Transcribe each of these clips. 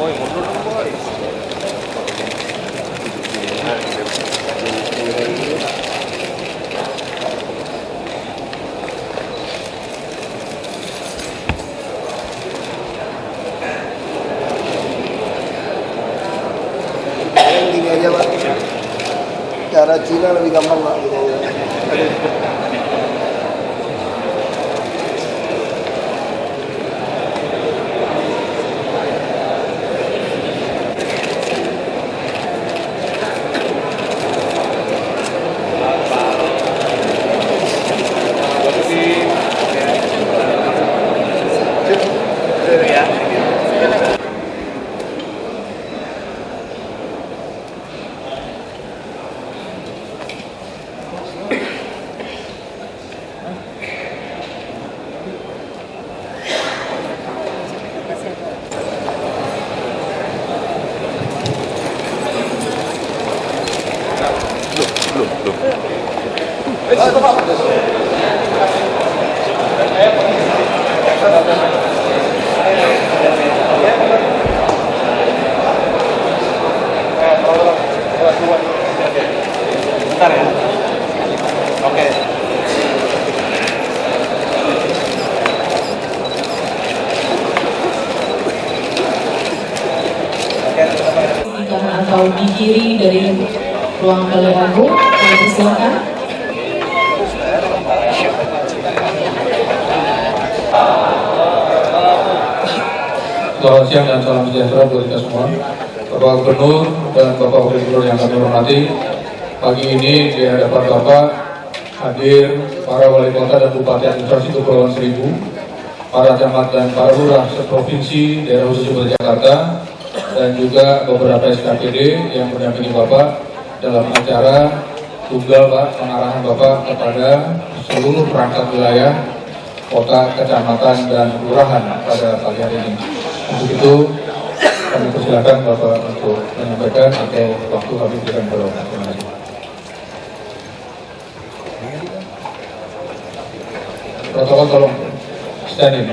Gini aja Pak, cara Cina lebih gampang Pak. Bentar ya. Oke. Atau di kiri dari ruang Balai Agung, silakan. Selamat siang dan salam sejahtera buat kita semua. Bapak Gubernur dan Bapak Wakil Gubernur yang kami hormati, pagi ini di hadapan Bapak hadir para wali kota dan bupati administrasi Kepulauan Seribu, para camat dan para lurah seprovinsi daerah khusus Ibu Jakarta, dan juga beberapa SKPD yang mendampingi Bapak dalam acara tunggal Pak, pengarahan Bapak kepada seluruh perangkat wilayah, kota, kecamatan, dan kelurahan pada pagi hari ini. Untuk itu kami persilakan Bapak untuk menyampaikan atau waktu kami berikan kepada Bapak. Terima kasih. Protokol tolong standing.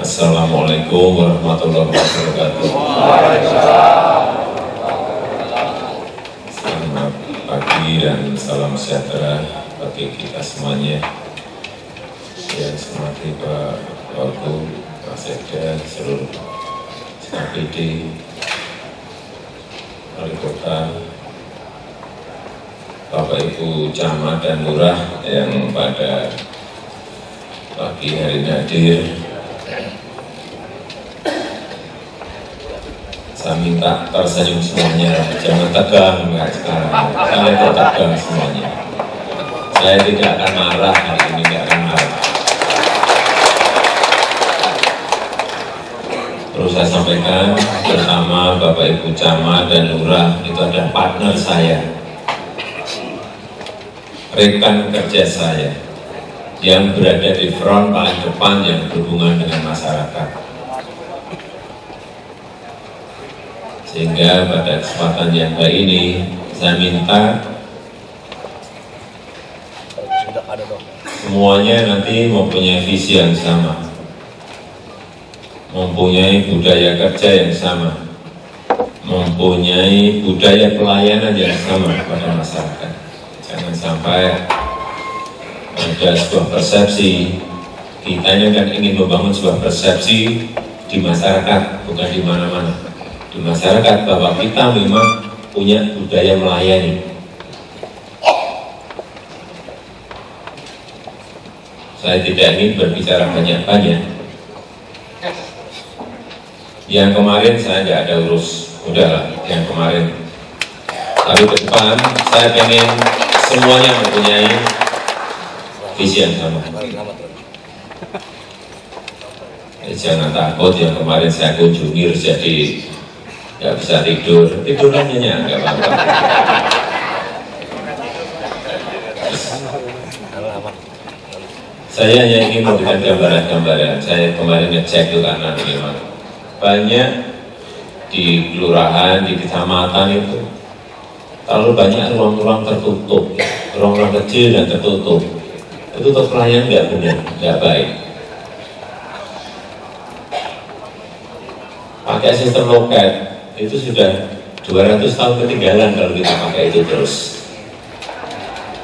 Assalamualaikum warahmatullahi wabarakatuh. Selamat pagi dan salam sejahtera bagi kita semuanya. Yang saya hormati Pak Wagub, Pak Sekda, seluruh SKPD, Wali Kota, Bapak Ibu Camat dan Lurah yang pada pagi hari ini hadir. Saya minta tersenyum semuanya, jangan tegang enggak sekarang. Kalian kok tegang semuanya. Saya tidak akan marah hari ini, tidak akan marah. Terus saya sampaikan, pertama Bapak Ibu Camat dan Lurah itu adalah partner saya, rekan kerja saya, yang berada di front paling depan yang berhubungan dengan masyarakat. Sehingga pada kesempatan yang baik ini, saya minta semuanya nanti mempunyai visi yang sama, mempunyai budaya kerja yang sama, mempunyai budaya pelayanan yang sama kepada masyarakat. Jangan sampai ada sebuah persepsi, kita ini kan ingin membangun sebuah persepsi di masyarakat, bukan di mana-mana. Di masyarakat bahwa kita memang punya budaya melayani. Saya tidak ingin berbicara banyak-banyak. Yang kemarin saya nggak ada urus, udahlah yang kemarin. Tapi ke depan saya ingin semuanya mempunyai visi yang sama. Jangan takut yang kemarin saya kunjungi terus jadi nggak bisa tidur nyenyak nggak apa-apa. Saya hanya ingin memberikan gambaran-gambaran. Saya kemarin ngecek itu karena memang banyak di kelurahan, di kecamatan itu terlalu banyak ruang-ruang tertutup, ruang-ruang kecil dan tertutup. Itu untuk pelayanan nggak benar, nggak baik. Pakai sistem loket itu sudah 200 tahun ketinggalan kalau kita pakai itu terus.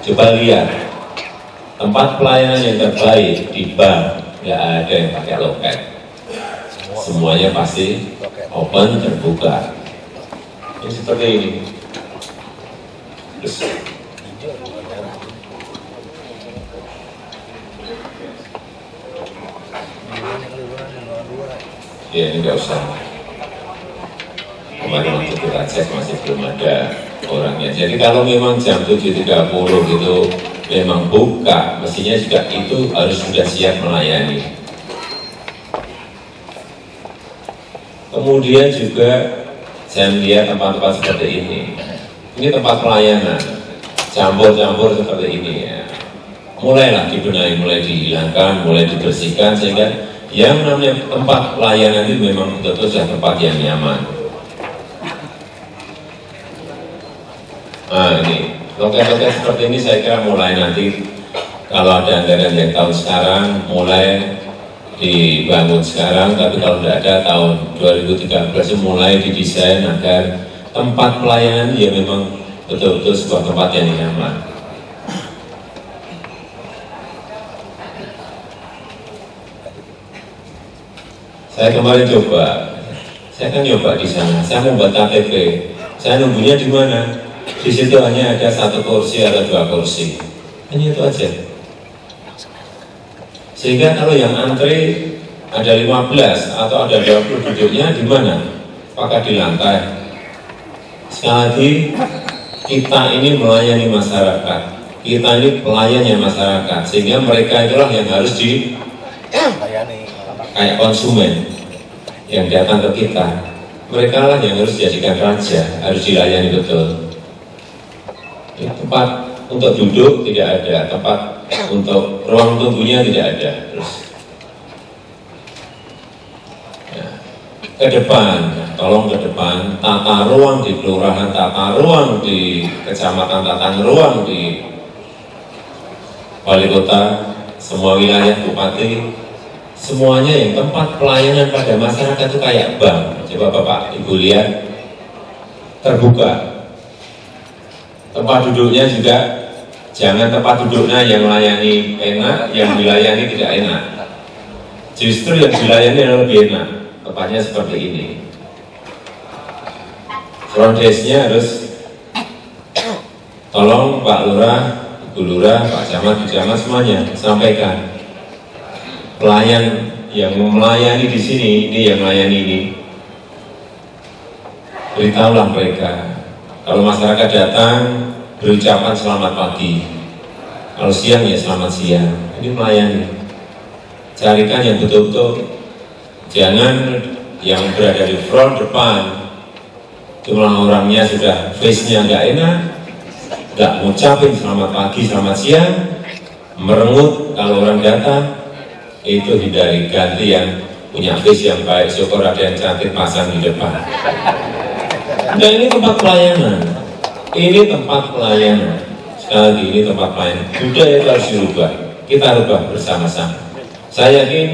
Coba lihat. Tempat pelayanan yang terbaik di bank nggak ada yang pakai loket, semuanya pasti open terbuka. Ini seperti ini. Terus, ya ini nggak usah. Kemarin waktu kita cek masih belum ada orangnya. Jadi kalau memang jam 7.30 gitu memang buka, mestinya juga itu harus sudah siap melayani. Kemudian juga saya melihat tempat-tempat seperti ini. Ini tempat pelayanan, campur-campur seperti ini ya. Mulailah dibenahi, mulai dihilangkan, mulai dibersihkan sehingga yang namanya tempat pelayanan itu memang betul-betul sudah tempat yang nyaman. Nah ini, loket-loket seperti ini saya kira mulai nanti kalau ada anggaran yang tahun sekarang mulai dibangun sekarang, tapi kalau tidak ada tahun 2013 mulai didesain agar tempat pelayanan ya memang betul-betul sebuah tempat yang nyaman. Saya kemarin saya kan coba di sana, saya membuat KTP, saya nunggunya di mana? Di situ hanya ada 1 kursi atau 2 kursi, hanya itu aja. Sehingga kalau yang antri ada 15 atau ada 20 duduknya di mana? Apakah di lantai? Sekali lagi, kita ini melayani masyarakat, kita ini pelayannya masyarakat, sehingga mereka itulah yang harus dilayani, kayak konsumen yang datang ke kita. Mereka lah yang harus dijadikan raja, harus dilayani betul. Tempat untuk duduk tidak ada, tempat untuk ruang tunggunya tidak ada. Terus ya, ke depan, tolong ke depan, tata ruang di kelurahan, tata ruang di kecamatan, tata ruang di wali kota, semua wilayah bupati, semuanya yang tempat pelayanan pada masyarakat itu kayak bank. Coba Bapak Ibu lihat, terbuka. Tempat duduknya juga jangan tempat duduknya yang melayani enak, yang dilayani tidak enak. Justru yang dilayani yang lebih enak. Tempatnya seperti ini. Front desk-nya harus tolong Pak Lurah, Ibu Lurah, Pak Camat, Bu Camat semuanya sampaikan. Pelayan yang melayani di sini, ini yang melayani ini. Beritahulah mereka. Kalau masyarakat datang, berucapan selamat pagi. Kalau siang ya selamat siang. Ini melayani. Carikan yang betul-betul. Jangan yang berada di front depan. Jumlah orangnya sudah face-nya nggak enak, nggak ngucapin selamat pagi, selamat siang, merengut kalau orang datang. Itu hindari, ganti yang punya face yang baik. Syukur ada yang cantik pasang di depan. Nah ini tempat pelayanan, ini tempat pelayanan. Sekali lagi ini tempat pelayanan. Budaya itu harus dirubah, kita rubah bersama-sama. Saya yakin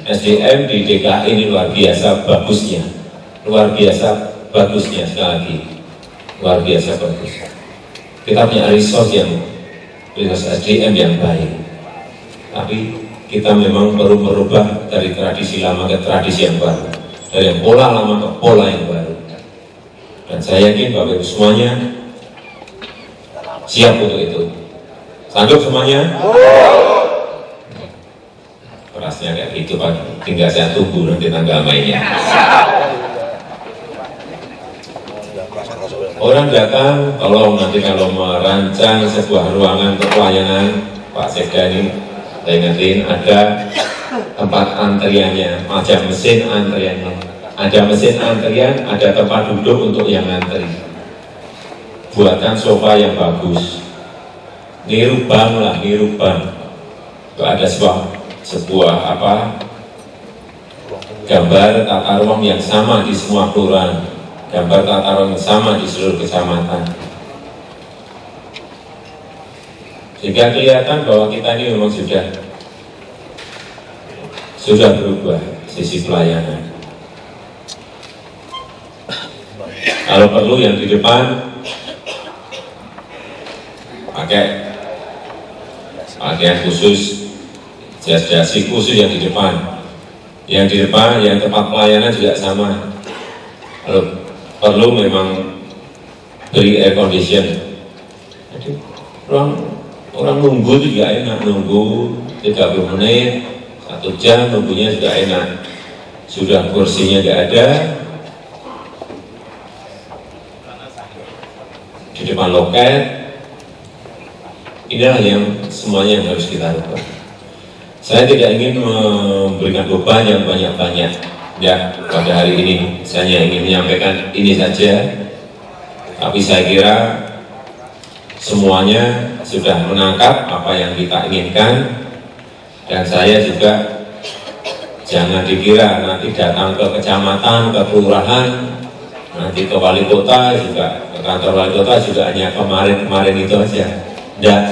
SDM di DKI ini luar biasa bagusnya, luar biasa bagusnya, sekali lagi luar biasa bagus. Kita punya resource SDM yang baik, tapi kita memang perlu merubah dari tradisi lama ke tradisi yang baru, dari pola lama ke pola yang baru. Dan saya yakin Bapak Ibu semuanya siap untuk itu. Sanggup semuanya? Kerasnya kayak gitu Pak, tinggal saya tunggu nanti tanggal mainnya. Orang datang, tolong nanti kalau merancang sebuah ruangan untuk pelayanan, Pak Sekda ini, saya ingetin ada tempat antriannya, macam mesin antriannya. Ada mesin antrian, ada tempat duduk untuk yang antri. Buatkan sofa yang bagus. Niru bank lah, niru bank. Ada sebuah gambar tata ruang yang sama di semua kelurahan, gambar tata ruang yang sama di seluruh kecamatan. Sehingga kelihatan bahwa kita ini memang sudah berubah sisi pelayanan. Kalau perlu yang di depan pakai pakaian khusus, jas-jasi khusus yang di depan. Yang di depan, yang tempat pelayanan juga sama. Kalau perlu memang beri air condition. Jadi orang nunggu juga enak, nunggu 30 menit, 1 jam nunggunya juga enak. Sudah kursinya nggak ada, di depan loket. Inilah yang semuanya yang harus kita lakukan. Saya tidak ingin memberikan beban yang banyak-banyak ya pada hari ini. Saya hanya ingin menyampaikan ini saja. Tapi saya kira semuanya sudah menangkap apa yang kita inginkan. Dan saya juga jangan dikira nanti datang ke kecamatan, ke kelurahan, nanti ke wali kota juga, ke kantor wali kota juga hanya kemarin-kemarin itu aja. Tidak,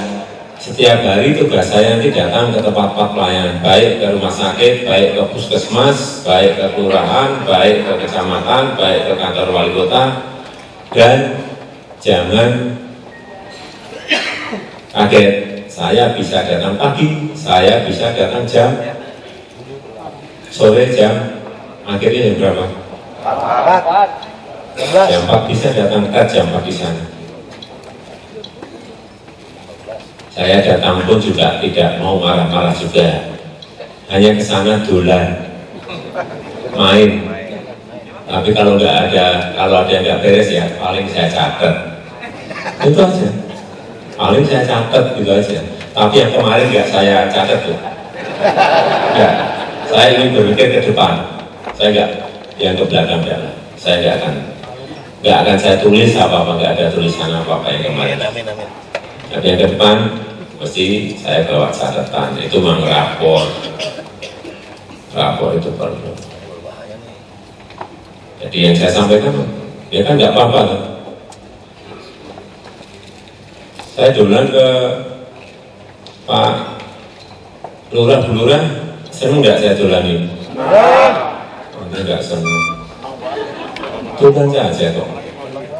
setiap hari tugas saya nanti datang ke tempat-tempat pelayanan, baik ke rumah sakit, baik ke puskesmas, baik ke kelurahan, baik ke kecamatan, baik ke kantor wali kota. Dan jangan kaget, saya bisa datang pagi, saya bisa datang jam sore, jam akhirnya jam berapa? Jam 4 bisa datang ke jam 4 di sana. Saya datang pun juga tidak mau marah-marah juga, hanya ke sana dolan, main. Tapi kalau ada yang nggak beres ya paling saya catat, itu aja. Paling saya catat gitu aja. Tapi yang kemarin nggak saya catat tuh. Ya, saya ingin berpikir ke depan. Saya nggak yang ke belakang ya. Saya nggak akan saya tulis apa-apa, nggak ada tulisan apa-apa yang kemarin. Tapi yang ke depan mesti saya bawa catatan. Itu memang rapor itu perlu. Jadi yang saya sampaikan, ya kan nggak apa-apa. Saya dolan ke Pak Lurah, seneng nggak saya dolani? Enggak seneng. Dolan saja kok.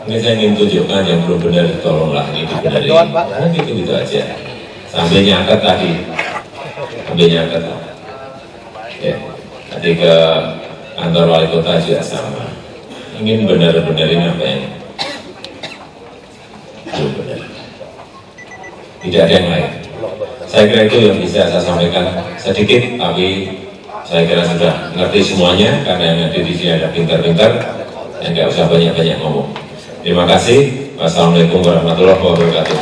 Ini saya ingin tunjukkan yang belum benar, tolonglah ini dibenarin. Nah, gitu aja. Sambil nyatet tadi. Ya, tadi ke kantor wali kota juga sama. Ingin benar-benarin apa yang belum benar. Tidak ada yang lain. Saya kira itu yang bisa saya sampaikan sedikit, tapi saya kira sudah ngerti semuanya karena yang ada di sini ada pintar-pintar dan nggak usah banyak-banyak ngomong. Terima kasih. Wassalamualaikum warahmatullahi wabarakatuh.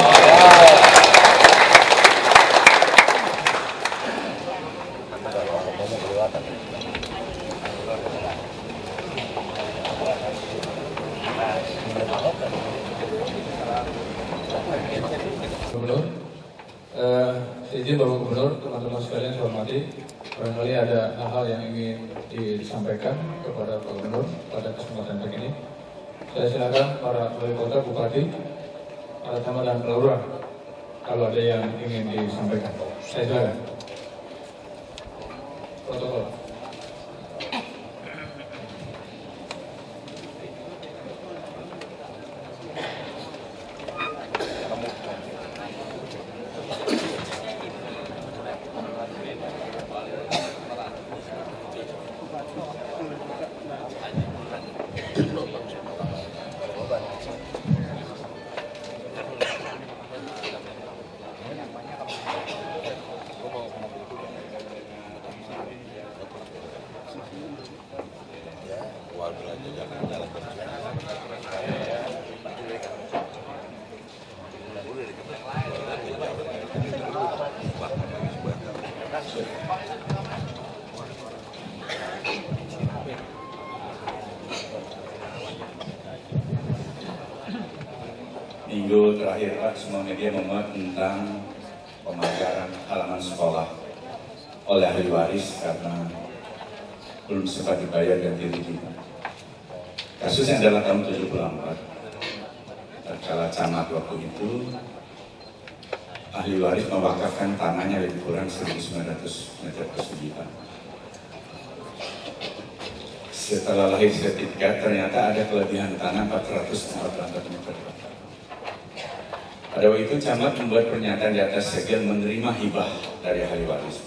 Gubernur, izin Bapak Gubernur, teman-teman sekalian saya hormati, barangkali ada hal-hal yang ingin disampaikan kepada Pak Gubernur pada kesempatan begini. Saya silakan para wali kota, bupati, para camat dan pelurah kalau ada yang ingin disampaikan. Saya silakan. Protokol. minggu terakhir Pak, semua media memuat tentang pemagaran halaman sekolah oleh ahli waris karena belum sempat dibayar ganti rugi. Kasusnya adalah tahun 74. Tatkala camat waktu itu, ahli waris mewakafkan tanahnya lebih kurang 1.900 meter persegi. Setelah lahir sertifikat, ternyata ada kelebihan tanah 444 meter. Pada waktu itu camat membuat pernyataan di atas segel menerima hibah dari ahli waris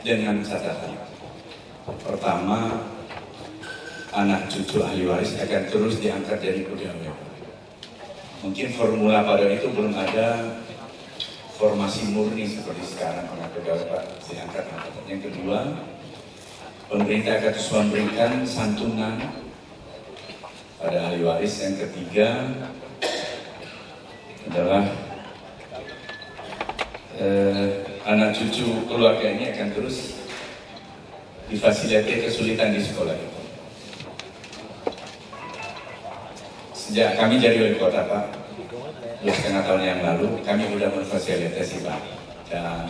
dengan catatan: pertama, anak cucu ahli waris akan terus diangkat dari pegawai. Mungkin formula pada itu belum ada formasi murni seperti sekarang, anak pegawai Pak diangkat. Yang kedua, pemerintah akan terus memberikan santunan pada ahli waris. Yang ketiga adalah anak cucu keluarga ini akan terus difasilitasi kesulitan di sekolah itu. Sejak kami jadi wali kota Pak, 2,5 tahun yang lalu, kami sudah memfasilitasi Pak dan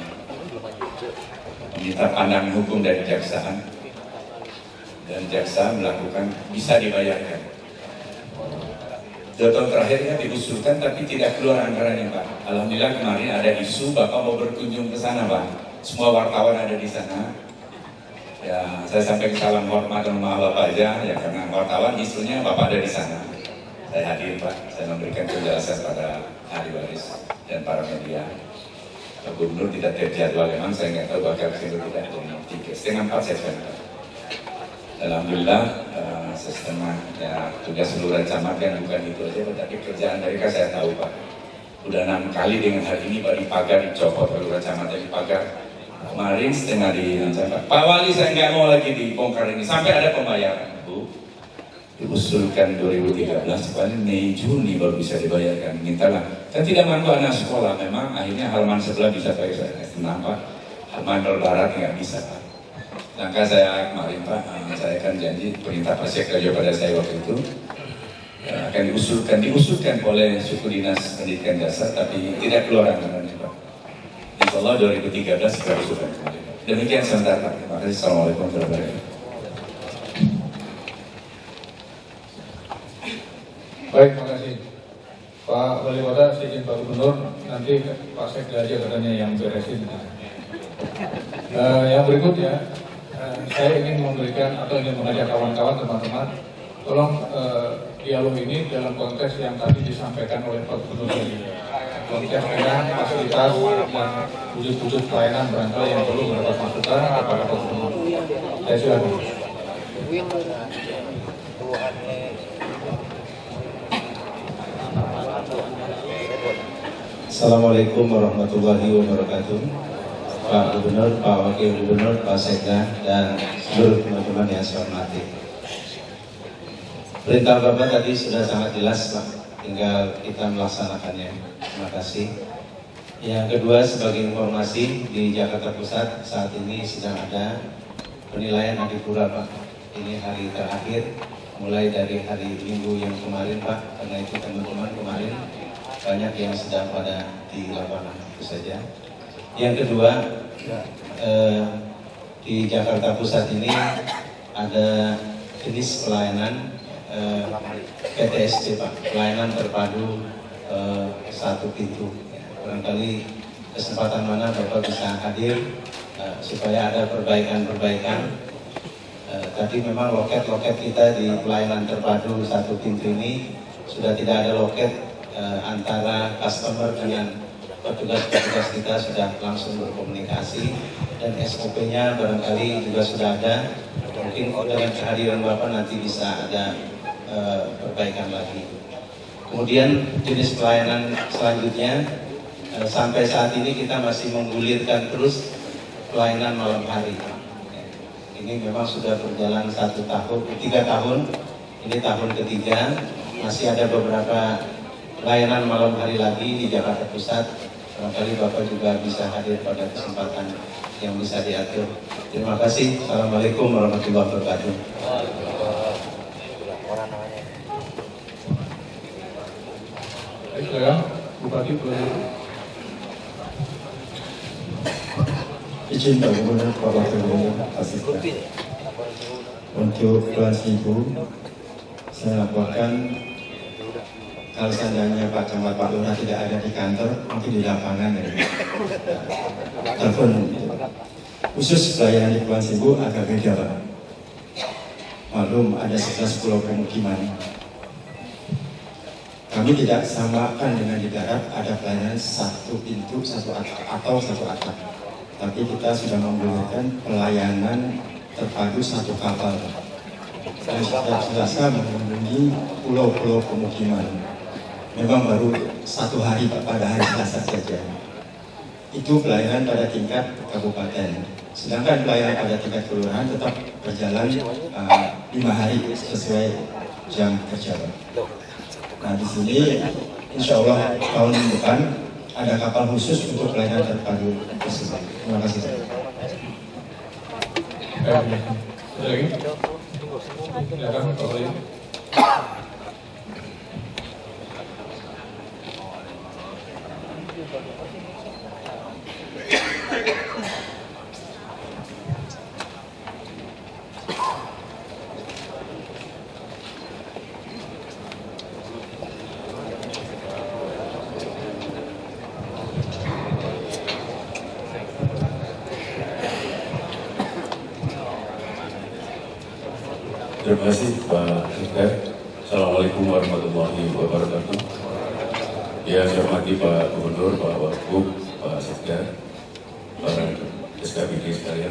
meminta pandangan hukum dari jaksaan, dan jaksa melakukan bisa dibayarkan. 2 tahun terakhirnya diusulkan tapi tidak keluar anggarannya Pak. Alhamdulillah kemarin ada isu Bapak mau berkunjung ke sana Pak. Semua wartawan ada di sana. Ya, saya sampaikan salam hormat dan maaf Bapak aja ya, karena wartawan isunya Bapak ada di sana. Saya hadir Pak, saya memberikan penjelasan pada ahli waris dan para media. Pak Gubernur tidak terjadwal, memang saya nggak tahu bakal kesini tidak, jadi 3:30 saya sebentar. Alhamdulillah sistemnya ya, tugas seluruh camat kan bukan itu aja, tapi kerjaan mereka saya tahu Pak. Udah 6 kali dengan hari ini Pak dipagar, dicopot seluruh camat dari pagar. Kemarin setengah dirancang Pak Wali, saya nggak mau lagi dibongkar ini sampai ada pembayaran Bu. Diusulkan 2013 paling Mei Juni baru bisa dibayarkan. Mintalah, kan tidak mampu anak sekolah, memang akhirnya halaman sebelah bisa pakai saya tenang Pak, halaman barat nggak bisa Pak. Maka saya kemarin Pak, saya akan janji perintah Pak Sekda pada saya waktu itu akan diusulkan oleh suku dinas pendidikan dasar, tapi tidak keluar anggarannya Pak. Insyaallah 2013 kita usulkan kembali. Demikian sebentar Pak. Terima kasih. Assalamualaikum warahmatullahi wabarakatuh. Baik, terima kasih Pak Wali Kota. Izin Pak Gubernur, nanti Pak Sekda aja katanya yang beresin. Yang berikutnya, saya ingin memberikan atau ingin mengajak kawan-kawan, teman-teman, tolong dialog ini dalam konteks yang tadi disampaikan oleh Pak Gubernur tadi. Konteks dengan fasilitas dan wujud-wujud pelayanan barangkali yang perlu mendapat masukan kepada Pak Gubernur. Saya silakan. Assalamualaikum warahmatullahi wabarakatuh. Pak Gubernur, Pak Wakil Gubernur, Pak Sekda, dan seluruh teman-teman yang saya hormati. Perintah Bapak tadi sudah sangat jelas Pak, tinggal kita melaksanakannya. Terima kasih. Yang kedua, sebagai informasi, di Jakarta Pusat saat ini sedang ada penilaian Adipura Pak. Ini hari terakhir, mulai dari hari Minggu yang kemarin Pak, karena itu teman-teman kemarin banyak yang sedang pada di lapangan, itu saja. Yang kedua, di Jakarta Pusat ini ada jenis pelayanan PTSD Pak, pelayanan terpadu satu pintu. Barangkali kesempatan mana Bapak bisa hadir supaya ada perbaikan-perbaikan. Tadi memang loket-loket kita di pelayanan terpadu satu pintu ini sudah tidak ada loket antara customer dengan petugas-petugas kita, sudah langsung berkomunikasi dan SOP-nya barangkali juga sudah ada. Mungkin dengan kehadiran Bapak nanti bisa ada perbaikan lagi. Kemudian jenis pelayanan selanjutnya, sampai saat ini kita masih menggulirkan terus pelayanan malam hari. Ini memang sudah berjalan 3 tahun, ini tahun ketiga, masih ada beberapa layanan malam hari lagi di Jakarta Pusat. Barangkali Bapak juga bisa hadir pada kesempatan yang bisa diatur. Terima kasih. Assalamualaikum warahmatullahi wabarakatuh. Baik, silakan Bupati boleh. Izin Pak Gubernur, Pak Wakil Gubernur, Asisten. Untuk kelas ibu, saya laporkan kalau seandainya Pak Camat Pak Lurah tidak ada di kantor, mungkin di lapangan dari telepon. Khusus pelayanan di Kepulauan Seribu agak beda Pak. Maklum ada 11 pulau pemukiman. Kami tidak samakan dengan di darat ada pelayanan satu pintu, satu atap atau satu atap. Tapi kita sudah memberikan pelayanan terpadu satu kapal. Dan setiap Selasa mengunjungi pulau-pulau pemukiman. Memang baru satu hari Pak, pada hari Selasa saja. Itu pelayanan pada tingkat kabupaten. Sedangkan pelayanan pada tingkat kelurahan tetap berjalan 5 hari sesuai jam kerja. Nah di sini insya Allah tahun depan ada kapal khusus untuk pelayanan terpadu tersebut. Terima kasih. Ada lagi? Silakan Pak Wali. Terima kasih Pak Sekda. Assalamualaikum warahmatullahi wabarakatuh. Ya, saya hormati Pak Gubernur, Pak Wagub, Pak Sekda, para SKPD sekalian.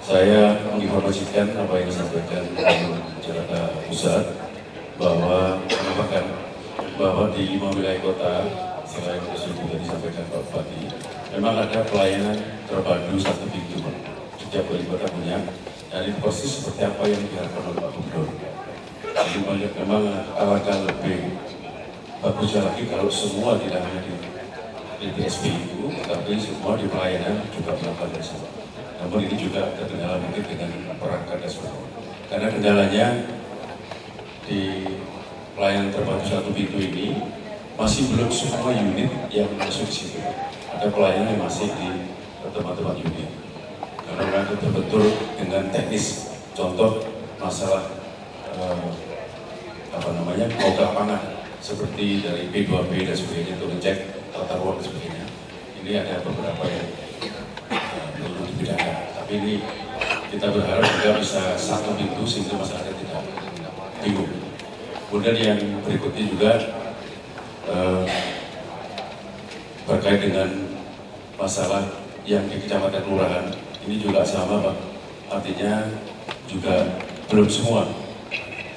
Saya menginformasikan apa yang disampaikan Gubernur Jakarta Pusat bahwa merupakan bahwa di 5 wilayah kota selain yang juga disampaikan Pak Bupati, memang ada pelayanan terpadu satu pintu. Setiap wali kota punya. Dan ini persis seperti apa yang diharapkan oleh Pak Gubernur. Jadi memang alangkah lebih bagusnya lagi kalau semua tidak hanya di PSP itu, tapi semua di pelayanan juga melakukan bersama. Namun ini juga terkendala mungkin dengan perangkat dan sebagainya. Karena kendalanya di pelayanan terpadu satu pintu ini masih belum semua unit yang masuk di situ. Ada pelayanan yang masih di tempat-tempat unit. Karena mereka betul-betul dengan teknis, contoh masalah mau ke lapangan seperti dari P2P dan sebagainya untuk ngecek tata ruang dan sebagainya. Ini ada beberapa yang perlu dibedakan. Tapi ini kita berharap juga bisa satu pintu sehingga masyarakat tidak bingung. Kemudian yang berikutnya juga berkait dengan masalah yang di kecamatan kelurahan. Ini juga sama Pak, artinya juga belum semua.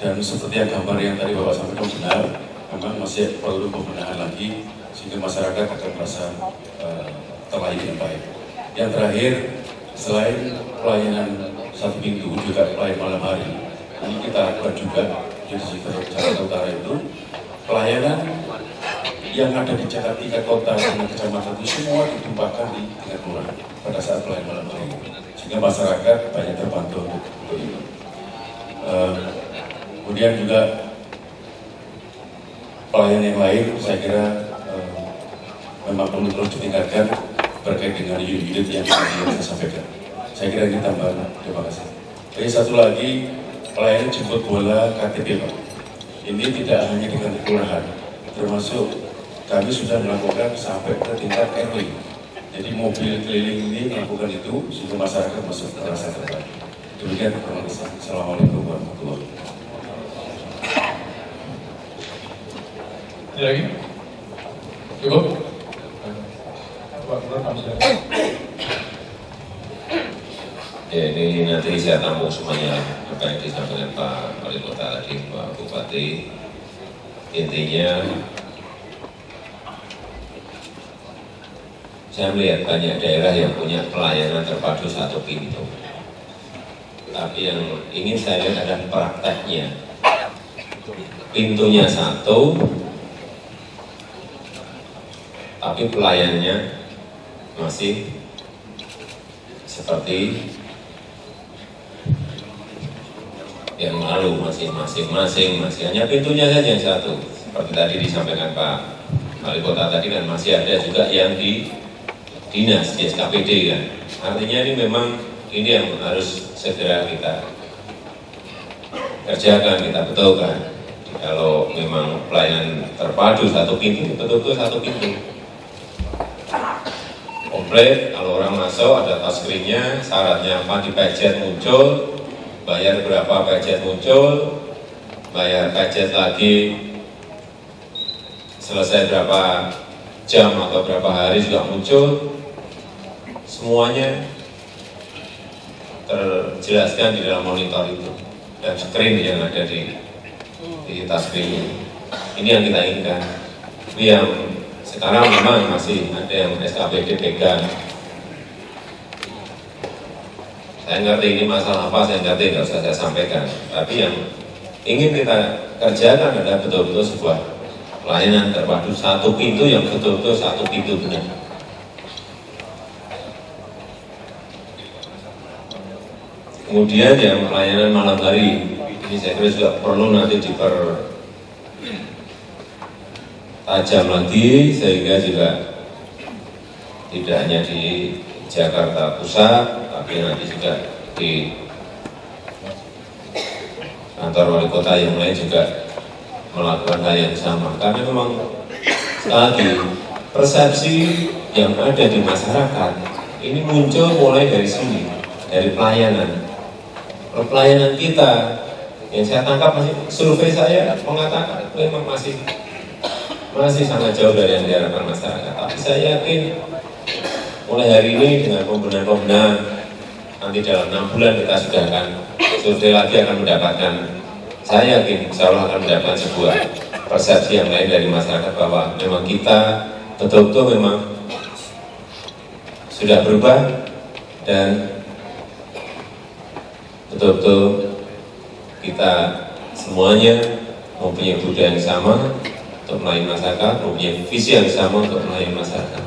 Dan seperti yang gambar yang tadi Bapak sampaikan benar, memang masih perlu pembenahan lagi sehingga masyarakat akan merasa terlayani dengan baik. Yang terakhir, selain pelayanan satu pintu, juga pelayanan malam hari. Ini kita lakukan juga di Jakarta Utara itu, pelayanan yang ada di Jakarta tingkat kota dan kecamatan itu semua ditumpahkan di tingkat kelurahan pada saat pelayanan malam hari, sehingga masyarakat banyak terbantu untuk itu. Kemudian juga pelayanan yang lain saya kira memang perlu terus ditingkatkan berkait dengan unit yang saya sampaikan. Saya kira ini tambahan. Terima kasih. Jadi satu lagi, pelayanan jemput bola KTP Pak. Ini tidak hanya di kantor kelurahan, termasuk kami sudah melakukan sampai ke tingkat RW. Jadi mobil keliling ini melakukan itu sehingga masyarakat masuk terasa terbantu. Demikian terima kasih. Assalamualaikum warahmatullahi wabarakatuh. Ada lagi? Cukup? Pak Gubernur, Ya, ini nanti saya tampung semuanya apa yang disampaikan Pak Wali Kota tadi, Pak Bupati. Intinya, saya melihat banyak daerah yang punya pelayanan terpadu satu pintu. Tapi yang ingin saya lihat adalah prakteknya. Pintunya satu, tapi pelayanannya masih seperti yang lalu, masih hanya pintunya saja yang satu. seperti tadi disampaikan Pak Wali Kota tadi kan masih ada juga yang di dinas, di SKPD kan. Artinya ini memang ini yang harus segera kita kerjakan, kita betulkan. Kalau memang pelayanan terpadu satu pintu, betul-betul satu pintu. Komplit, kalau orang masuk ada touchscreen-nya, syaratnya apa, di budget muncul, bayar berapa budget muncul, bayar budget lagi, selesai berapa jam atau berapa hari juga muncul, semuanya terjelaskan di dalam monitor itu dan screen yang ada di touchscreen. Ini yang kita inginkan. Tapi yang sekarang memang masih ada yang SKPD pegang. Saya ngerti ini masalah apa, saya ngerti, nggak usah saya sampaikan. Tapi yang ingin kita kerjakan adalah betul-betul sebuah pelayanan terpadu satu pintu yang betul-betul satu pintu benar. Kemudian yang pelayanan malam hari, ini saya kira juga perlu nanti dipertajam lagi sehingga juga tidak hanya di Jakarta Pusat, tapi nanti juga di kantor wali kota yang lain juga melakukan hal yang sama. Karena memang sekali lagi persepsi yang ada di masyarakat ini muncul mulai dari sini, dari pelayanan. Pelayanan kita yang saya tangkap masih, survei saya mengatakan memang masih sangat jauh dari yang diharapkan masyarakat. Tapi saya yakin mulai hari ini dengan pembenahan nanti dalam 6 bulan kita sudah akan survei lagi akan mendapatkan, saya yakin insya Allah akan mendapatkan sebuah persepsi yang lain dari masyarakat bahwa memang kita betul-betul memang sudah berubah dan betul-betul kita semuanya mempunyai budaya yang sama untuk melayani masyarakat, mempunyai visi yang sama untuk melayani masyarakat.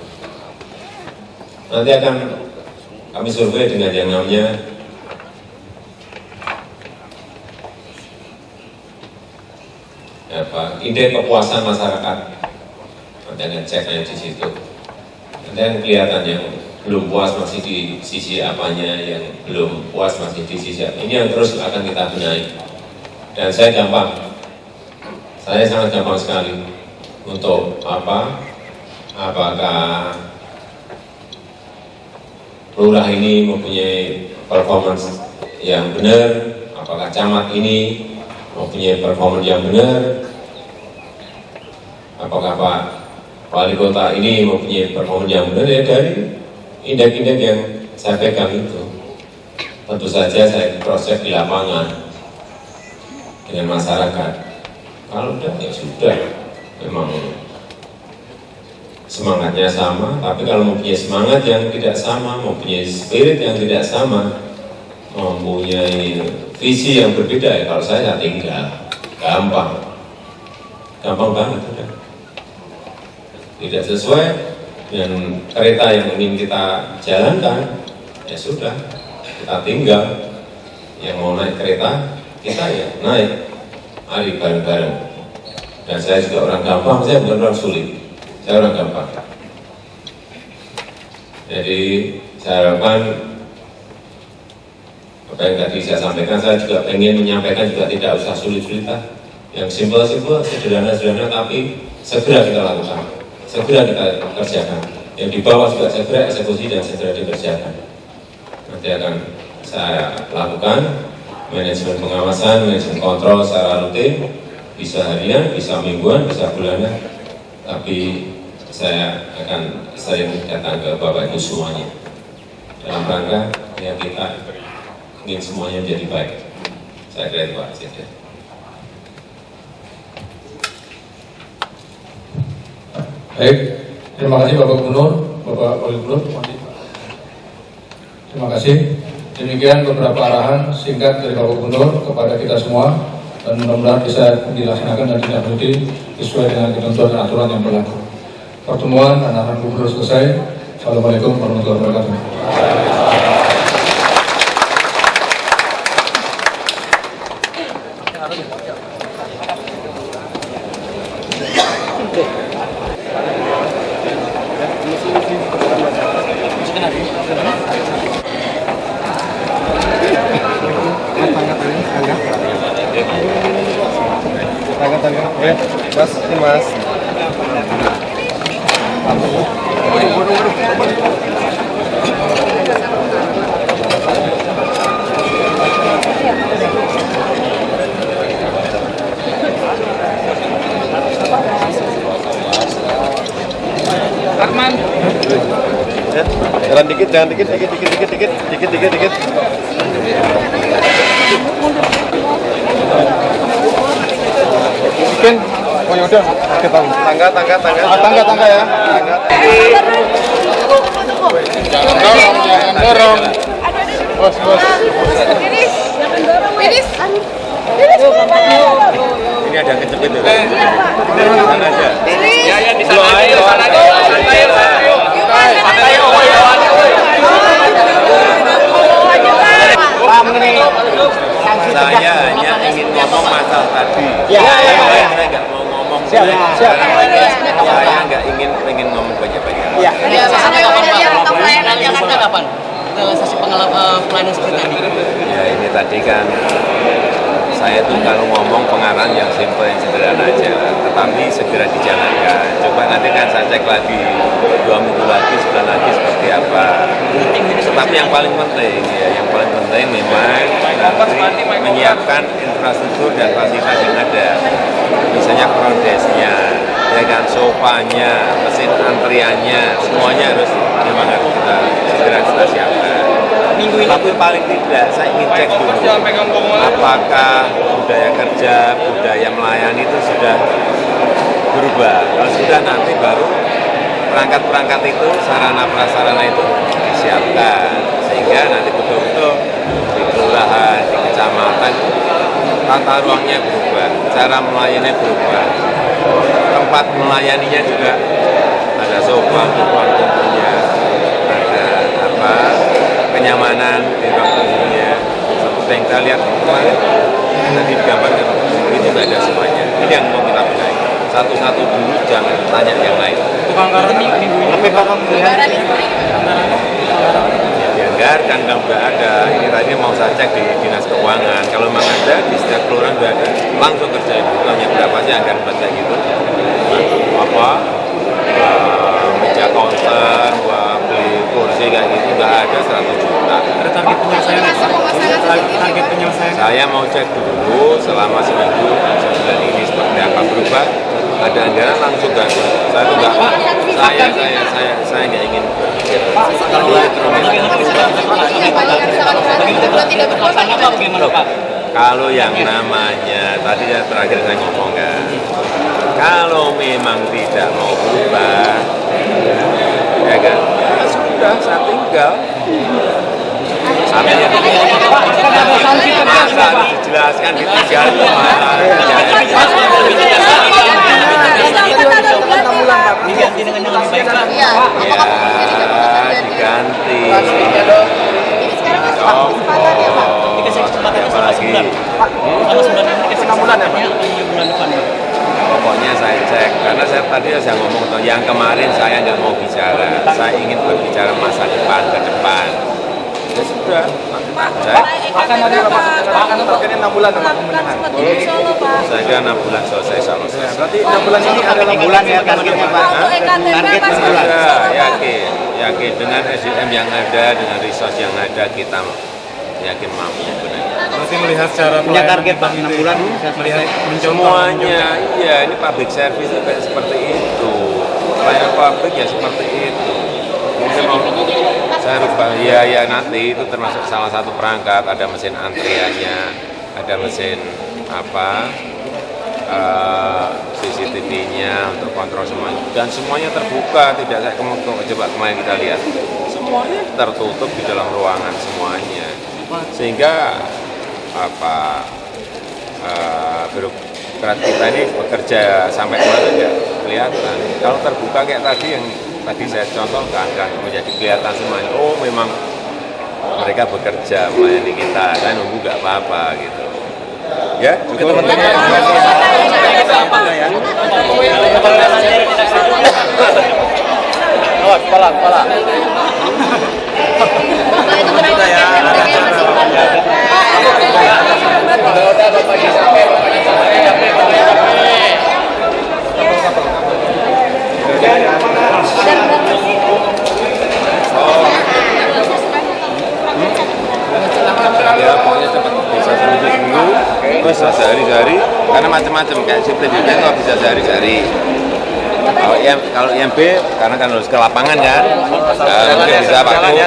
Nanti akan kami survei dengan yang namanya indeks kepuasan masyarakat. Nanti akan cek di situ. Nanti yang kelihatan yang belum puas masih di sisi apanya, yang belum puas masih di sisi apa. Ini yang terus akan kita benahi. Dan saya sangat gampang sekali untuk apakah lurah ini mempunyai performance yang benar, apakah camat ini mempunyai performance yang benar, apakah Pak Wali Kota ini mempunyai performance yang benar, ya dari indeks-indeks yang saya pegang itu. Tentu saja saya proses di lapangan dengan masyarakat. Kalau udah ya sudah, memang semangatnya sama, tapi kalau mempunyai semangat yang tidak sama, mempunyai spirit yang tidak sama, mempunyai visi yang berbeda, ya kalau saya tinggal, gampang banget udah. Tidak sesuai dengan kereta yang ingin kita jalankan, ya sudah, kita tinggal. Yang mau naik kereta, kita ya naik, mari bareng-bareng. Dan saya juga orang gampang, saya bukan orang sulit. Saya orang gampang. Jadi saya harapkan apa yang tadi saya sampaikan, saya juga ingin menyampaikan juga tidak usah sulit-sulit lah. Yang simpel-simpel, sederhana-sederhana, tapi segera kita lakukan, segera kita kerjakan. Yang di bawah juga segera eksekusi dan segera dikerjakan. Nanti akan saya lakukan manajemen pengawasan, manajemen kontrol secara rutin, bisa harian, bisa mingguan, bisa bulanan. Tapi saya akan sering datang ke Bapak Ibu semuanya dalam rangka yang kita ingin semuanya menjadi baik. Saya kira itu Pak Presiden. Baik, terima kasih Bapak Gubernur, Bapak Wali Gubernur. Terima kasih. Demikian beberapa arahan singkat dari Bapak Gubernur kepada kita semua, dan mudah-mudahan bisa dilaksanakan dan ditindaklanjuti sesuai dengan ketentuan dan aturan yang berlaku. Pertemuan dan arahan Gubernur selesai. Assalamualaikum warahmatullahi wabarakatuh. Mas, ini mas. Arman. Jalan dikit, dikit. Bikin, oh yaudah, kita tangga ya. Jangan dorong. Bos. Ini ada kecepit tuh. Sana aja. Ya di sana aja. Saya hanya ingin ngomong masalah tadi. Saya nggak mau ngomong. Saya nggak pengen ngomong banyak-banyak. Pelayanan Jakarta kapan? Realisasi pelayanan seperti tadi. Ya ini tadi kan saya tuh kalau ngomong pengarahan yang simpel, yang sederhana aja, tetapi segera dijalankan. Coba nanti kan saya cek lagi 2 minggu lagi, sebulan lagi seperti apa. Tetapi yang paling penting memang nanti menyiapkan infrastruktur dan fasilitas yang ada, misalnya front desk-nya, ya kan, sofanya, mesin antriannya, semuanya harus memang harus kita segera kita siapkan. Minggu ini. Tapi paling tidak saya ingin cek dulu apakah budaya kerja, budaya melayani itu sudah berubah. Kalau sudah, nanti baru perangkat-perangkat itu, sarana prasarana itu disiapkan sehingga nanti betul-betul di kelurahan, di kecamatan tata ruangnya berubah, cara melayani berubah, tempat melayaninya juga ada sofa, ruang tunggunya, ada kenyamanan di ruang tunggunya, seperti yang kita lihat kemarin nanti digambarkan itu nggak ada semuanya. Ini yang mau kita benahi satu-satu dulu, jangan tanya yang lain. Tukang anggaran minggu ini. Tapi kakak melihat dianggarkan kalau nggak ada. Ini tadi mau saya cek di dinas keuangan. Kalau memang ada di setiap kelurahan nggak ada, langsung kerjain. Tanya berapa sih anggaran buat kayak gitu? Meja konser, buat beli kursi kayak gitu nggak ada 100 juta. ada target penyelesaian. Saya mau cek dulu selama seminggu sebulan ini seperti apa berubah. Ada anggaran langsung kan? Saya tuh nggak. Saya nggak ingin. Kalau yang namanya tadi yang terakhir saya ngomong kan, kalau memang tidak mau berubah, ya kan, ya sudah saya tinggal. Sampai yang masa dijelaskan ditinggal itu malah diganti dengan yang lebih baik. ya diganti. Dikasih kesempatan apalagi kalau sebulan ini dikasih 6 bulan ya Pak? Bulan depan. Pokoknya saya cek, karena saya tadi saya ngomong yang kemarin saya nggak mau bicara, saya ingin berbicara masa depan ke depan. Ya sudah, nanti cek. Akan targetnya 6 bulan pemenahan. Saya kira 6 bulan selesai sama saya. Berarti 6 bulan ini adalah bulan ya targetnya Pak. Target 6 bulan. Yakin dengan SDM yang ada, dengan resource yang ada, kita yakin mampu benar. Berarti melihat secara punya target Pak 6 bulan melihat Semuanya, iya ini public service itu kayak seperti itu. Pelayanan publik ya seperti itu. Mungkin mau saya rubah, ya nanti itu termasuk salah satu perangkat, ada mesin antriannya, ada mesin CCTV-nya untuk kontrol semuanya, dan semuanya terbuka, tidak saya coba kemarin kita lihat, semuanya tertutup di dalam ruangan semuanya, sehingga birokrat kita ini bekerja sampai kemana tidak kelihatan. Kalau terbuka kayak tadi yang tadi saya contohkan kan menjadi kelihatan semuanya. Oh memang mereka bekerja melayani kita, saya nunggu nggak apa-apa gitu. Ya, cukup. Awas, kepala. Itu Ya pokoknya cepat, bisa seminggu, terus sehari-hari, karena macam-macam kayak sertifikat kok bisa sehari-hari. Kalau IMB karena kan harus ke lapangan kan, mungkin bisa waktu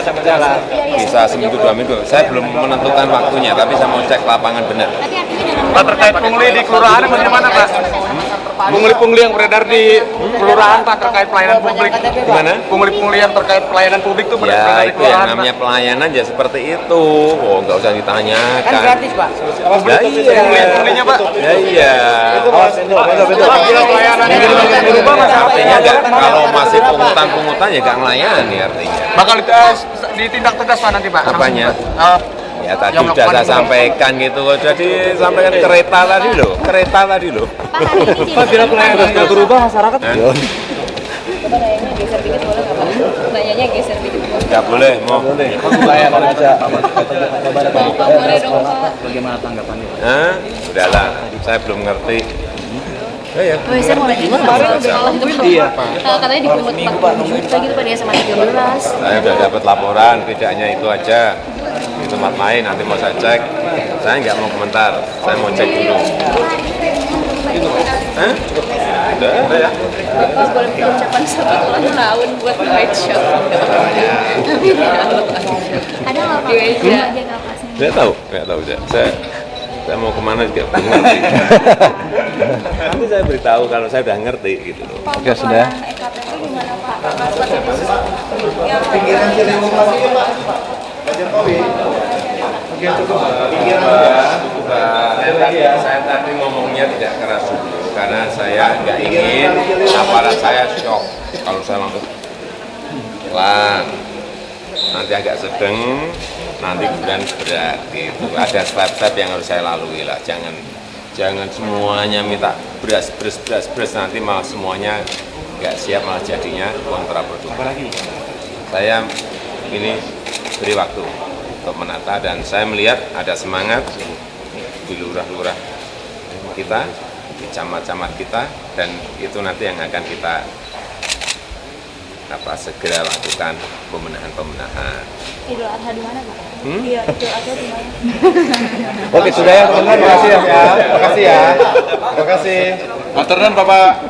bisa seminggu 2 minggu. Saya belum menentukan waktunya, tapi saya mau cek lapangan benar. Pak, terkait pungli di kelurahan bagaimana Pak? Pungli-pungli yang beredar di kelurahan Pak terkait pelayanan publik. Gimana? Pungli-pungli yang terkait pelayanan publik itu beredar Ya di itu kelurahan. yang namanya pelayanan ya seperti itu. Oh nggak usah ditanyakan. Kan gratis Pak. Ya iya. Pungli-punglinya Pak. Ya iya. Artinya nggak, kalau masih pungutan ya nggak melayani artinya. Bakal ditindak tegas Pak nanti Pak. Apanya? Ya tadi sudah saya sampaikan gitu, jadi sampaikan kereta tadi loh. Pak, bila pelayanan nggak berubah masyarakat? Geser dikit boleh nggak Pak? Nanyanya geser dikit boleh? Nggak boleh, mau. Pelayanan aja. Boleh dong Pak. Bagaimana tanggapannya? Hah? Udahlah, saya belum ngerti. Ya. Oh, saya mau nanya kemarin udah kalah itu Pak. Katanya dipungut 40 juta gitu Pak, dia sama 13. Saya udah dapat laporan, bedanya itu aja. Di tempat lain nanti mau saya cek. Saya nggak mau komentar, saya mau cek dulu. Hah? Udah ya. Bapak boleh minta ucapan selamat ulang tahun buat White Shop. Ada nggak Pak? Di meja. Nggak tahu. Saya mau kemana juga belum ngerti. Nanti saya beritahu kalau saya udah ngerti gitu loh. Oke, sudah. EKTP gimana Pak? Pinggiran Ciliwung lagi Pak. Pak Jokowi. Saya tadi ngomongnya tidak keras dulu karena saya nggak ingin aparat saya shock kalau saya langsung pelan, nanti agak sedang, nanti kemudian berat gitu. Ada step-step yang harus saya lalui lah, jangan semuanya minta beras nanti malah semuanya nggak siap, malah jadinya kontraproduktif. Saya ini beri waktu untuk menata dan saya melihat ada semangat di lurah-lurah kita, di camat-camat kita, dan itu nanti yang akan kita segera lakukan pembenahan. Idul Adha di mana Pak? Iya, Idul Adha di mana? Oke, sudah ya teman-teman, terima kasih ya. Terima kasih ya. Terima kasih. Maturnuun Bapak.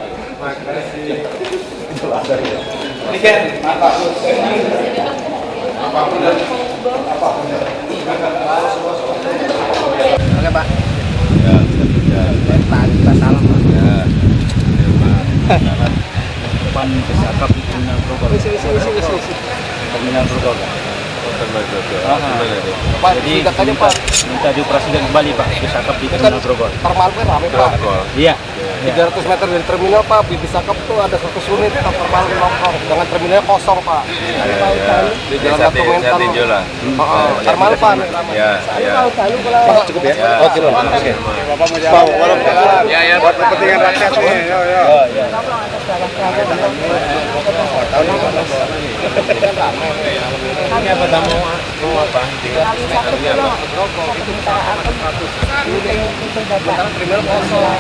Ini kan mantap. Oke Pak. Depan Kesakap di Terminal Grogol. Terminal Grogol. Pak, jadi katanya Pak minta dioperasikan kembali Pak Kesakap di Terminal Grogol. Termalnya rame Pak. Iya. 300 meter dari terminal Pak, di Sakap tuh ada 100 unit termal nongkrong dengan terminalnya kosong Pak. Di jalan Ratu Mental. Termal Pak. Ya. Pak, cukup ya? Oke, oke. Bapak mau jawab. Ya, buat kepentingan rakyat nih. Yo. Ini apa tamu? Mau apa? Terminal kosong.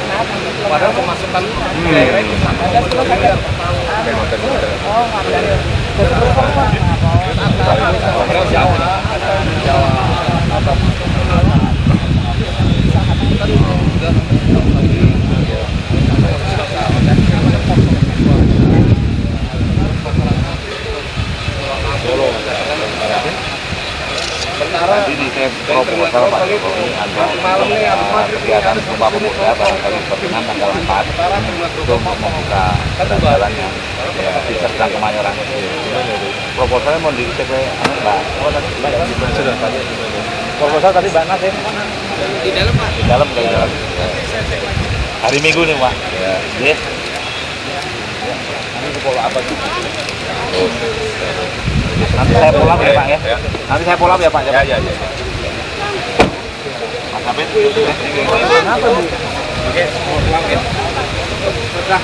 Padahal pemasukan Tadi di proposal Pak Jokowi ada kegiatan Sumpah Pemuda barangkali berkenan tanggal 4 itu untuk membuka jalan yang di Serdang Kemayoran. Proposalnya mau di TP Mbak. Proposal tadi Mbak Nas ya? Di dalam Pak. Di dalam. Hari Minggu nih Pak. Ya. Ini sekolah apa sih? Nanti saya pulang ya Pak ya. Nanti saya pulang ya Pak. Ya. Mas Habib. Kenapa Bu? Oke, mau pulang ya. Sudah.